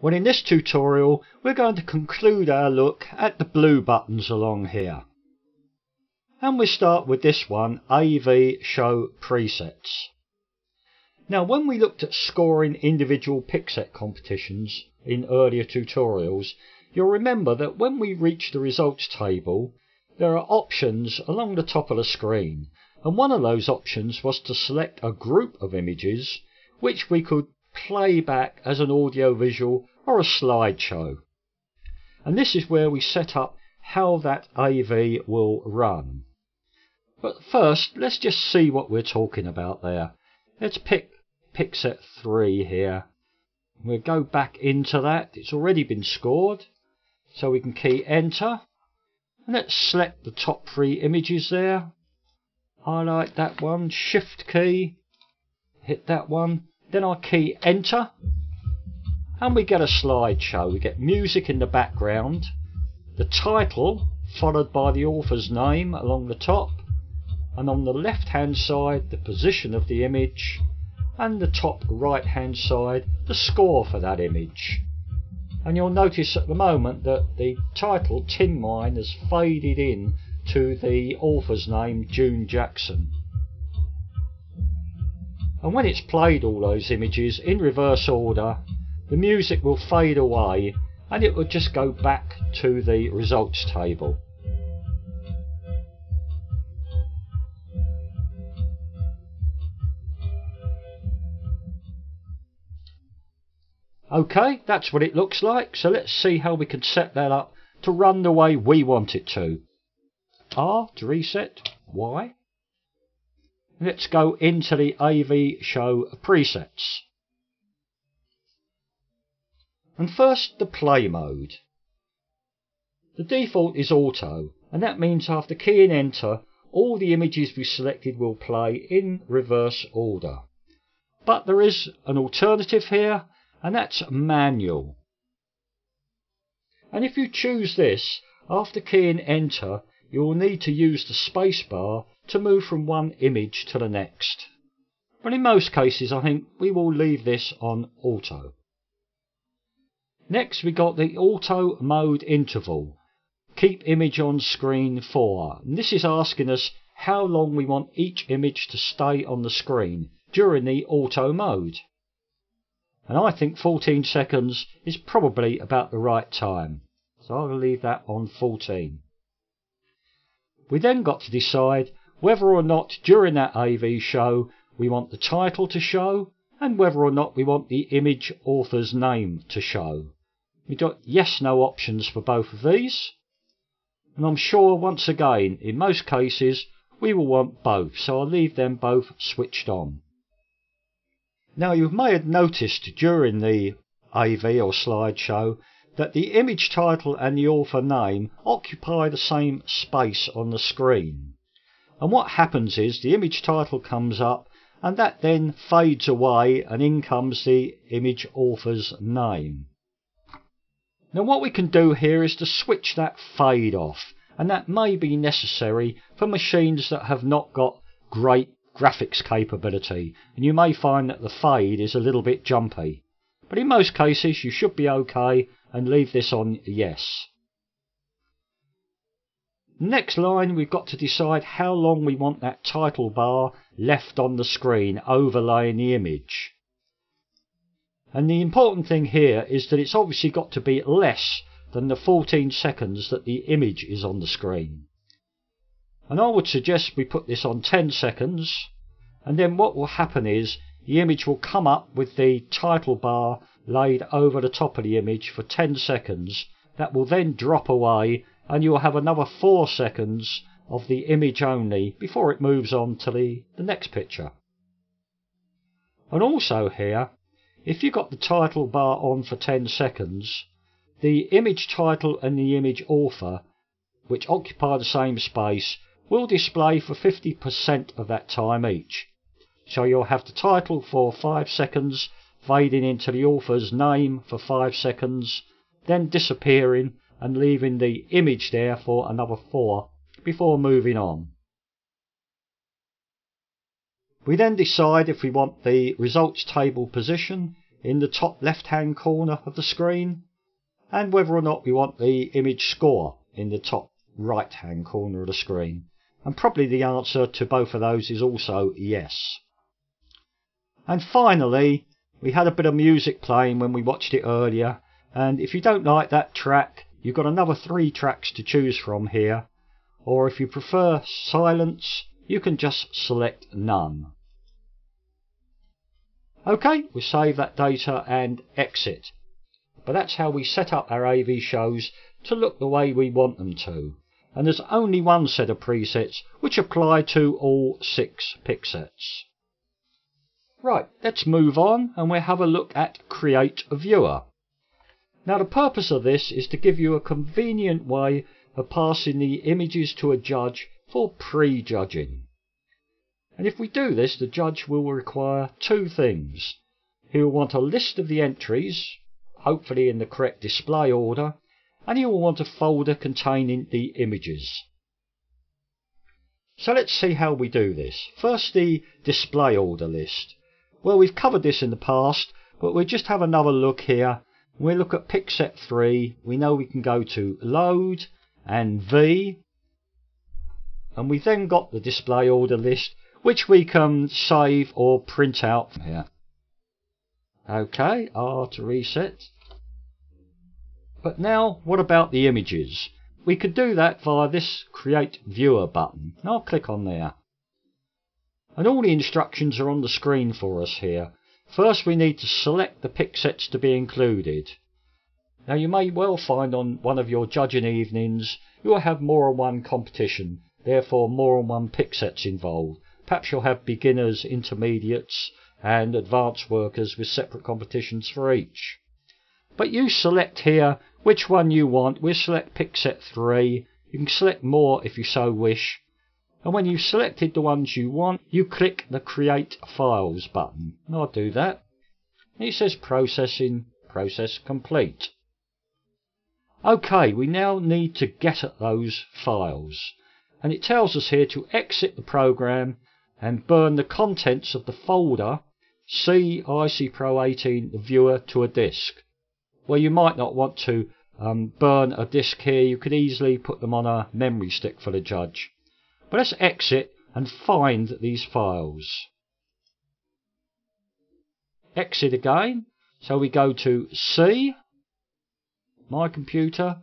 Well, in this tutorial we're going to conclude our look at the blue buttons along here. And we start with this one, AV Show Presets. Now when we looked at scoring individual pick set competitions in earlier tutorials, you'll remember that when we reach the results table there are options along the top of the screen, and one of those options was to select a group of images which we could play back as an audio visual or a slideshow. And this is where we set up how that AV will run. But first let's just see what we're talking about there. Let's pick set 3 here. We'll go back into that. It's already been scored, so we can key enter, and let's select the top 3 images there. Highlight that one, shift key, hit that one, then I key enter, and we get a slideshow. We get music in the background, the title followed by the author's name along the top, and on the left hand side the position of the image, and the top right hand side the score for that image. And you'll notice at the moment that the title Tin Mine has faded in to the author's name, June Jackson. And when it's played all those images in reverse order, the music will fade away and it will just go back to the results table. Okay, that's what it looks like, so let's see how we can set that up to run the way we want it to. R to reset, Y. Let's go into the AV Show presets. And first, the play mode. The default is auto, and that means after keying enter, all the images we selected will play in reverse order. But there is an alternative here, and that's manual. And if you choose this, after keying enter, you will need to use the space bar to move from one image to the next. But in most cases I think we will leave this on auto. Next we got the auto mode interval. Keep image on screen for. And this is asking us how long we want each image to stay on the screen during the auto mode. And I think 14 seconds is probably about the right time. So I'll leave that on 14. We then got to decide whether or not during that AV show we want the title to show and whether or not we want the image author's name to show. We got yes no options for both of these, and I'm sure once again in most cases we will want both, so I'll leave them both switched on. Now you may have noticed during the AV or slideshow that the image title and the author name occupy the same space on the screen. And what happens is the image title comes up and that then fades away and in comes the image author's name. Now what we can do here is to switch that fade off, and that may be necessary for machines that have not got great graphics capability, and you may find that the fade is a little bit jumpy. But in most cases you should be okay and leave this on yes. Next line, we've got to decide how long we want that title bar left on the screen overlaying the image. And the important thing here is that it's obviously got to be less than the 14 seconds that the image is on the screen. And I would suggest we put this on 10 seconds, and then what will happen is the image will come up with the title bar laid over the top of the image for 10 seconds. That will then drop away and you'll have another 4 seconds of the image only before it moves on to the next picture. And also here, if you've got the title bar on for 10 seconds, the image title and the image author, which occupy the same space, will display for 50% of that time each. So you'll have the title for 5 seconds, fading into the author's name for 5 seconds, then disappearing and leaving the image there for another 4 before moving on. We then decide if we want the results table position in the top left hand corner of the screen, and whether or not we want the image score in the top right hand corner of the screen. And probably the answer to both of those is also yes. And finally, we had a bit of music playing when we watched it earlier, and if you don't like that track, you've got another 3 tracks to choose from here, or if you prefer silence, you can just select none. Okay, we save that data and exit. But that's how we set up our AV shows to look the way we want them to. And there's only one set of presets which apply to all 6 pick sets. Right, let's move on and we'll have a look at Create a Viewer. Now the purpose of this is to give you a convenient way of passing the images to a judge for prejudging. And if we do this, the judge will require 2 things. He will want a list of the entries, hopefully in the correct display order, and he will want a folder containing the images. So let's see how we do this. First, the display order list. Well, we've covered this in the past, but we'll just have another look here. We'll look at pick set 3. We know we can go to Load and V, and we've then got the display order list, which we can save or print out from here. Okay, R to reset. But now, what about the images? We could do that via this Create Viewer button. I'll click on there. And all the instructions are on the screen for us here. First, we need to select the pick sets to be included. Now, you may well find on one of your judging evenings you will have more than one competition, therefore more than one pick sets involved. Perhaps you'll have beginners, intermediates and advanced workers with separate competitions for each. But you select here which one you want. We'll select pick set 3. You can select more if you so wish. And when you've selected the ones you want, you click the Create Files button. And I'll do that. And it says Processing, Process Complete. Okay, we now need to get at those files. And it tells us here to exit the program and burn the contents of the folder C ICPro 18 the viewer to a disk. Well, you might not want to burn a disk here. You could easily put them on a memory stick for the judge. But let's exit and find these files. Exit again. So we go to C, My Computer,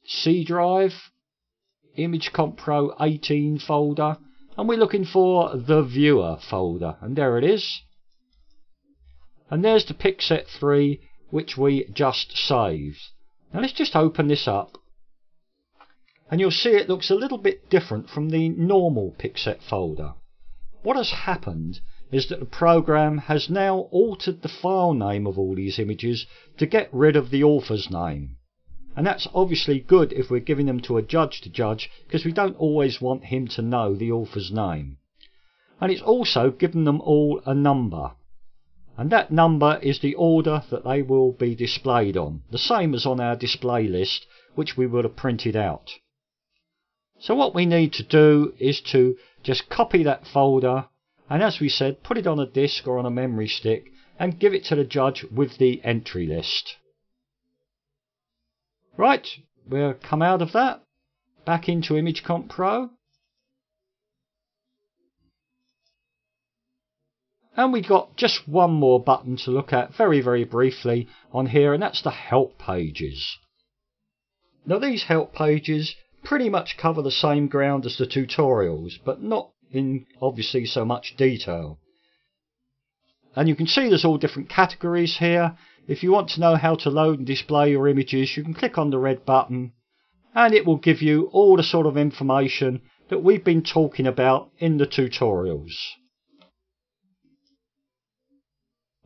C Drive, ICPro 18 folder, and we're looking for the Viewer folder. And there it is. And there's the pick set 3 which we just saved. Now let's just open this up. And you'll see it looks a little bit different from the normal pick set folder. What has happened is that the program has now altered the file name of all these images to get rid of the author's name. And that's obviously good if we're giving them to a judge to judge, because we don't always want him to know the author's name. And it's also given them all a number. And that number is the order that they will be displayed on, the same as on our display list, which we would have printed out. So what we need to do is to just copy that folder and, as we said, put it on a disk or on a memory stick and give it to the judge with the entry list. Right, we'll come out of that, back into ICPro. And we've got just one more button to look at very, very briefly on here, and that's the help pages. Now these help pages pretty much cover the same ground as the tutorials, but not in obviously so much detail. And you can see there's all different categories here. If you want to know how to load and display your images, you can click on the red button and it will give you all the sort of information that we've been talking about in the tutorials.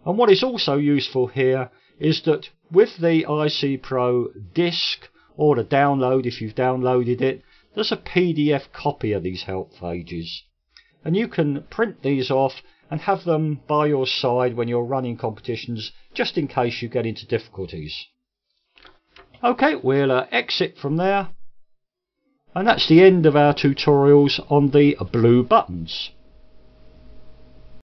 And what is also useful here is that with the ICPro disk, or the download if you've downloaded it, there's a PDF copy of these help pages. And you can print these off and have them by your side when you're running competitions, just in case you get into difficulties. Okay, we'll exit from there. And that's the end of our tutorials on the blue buttons.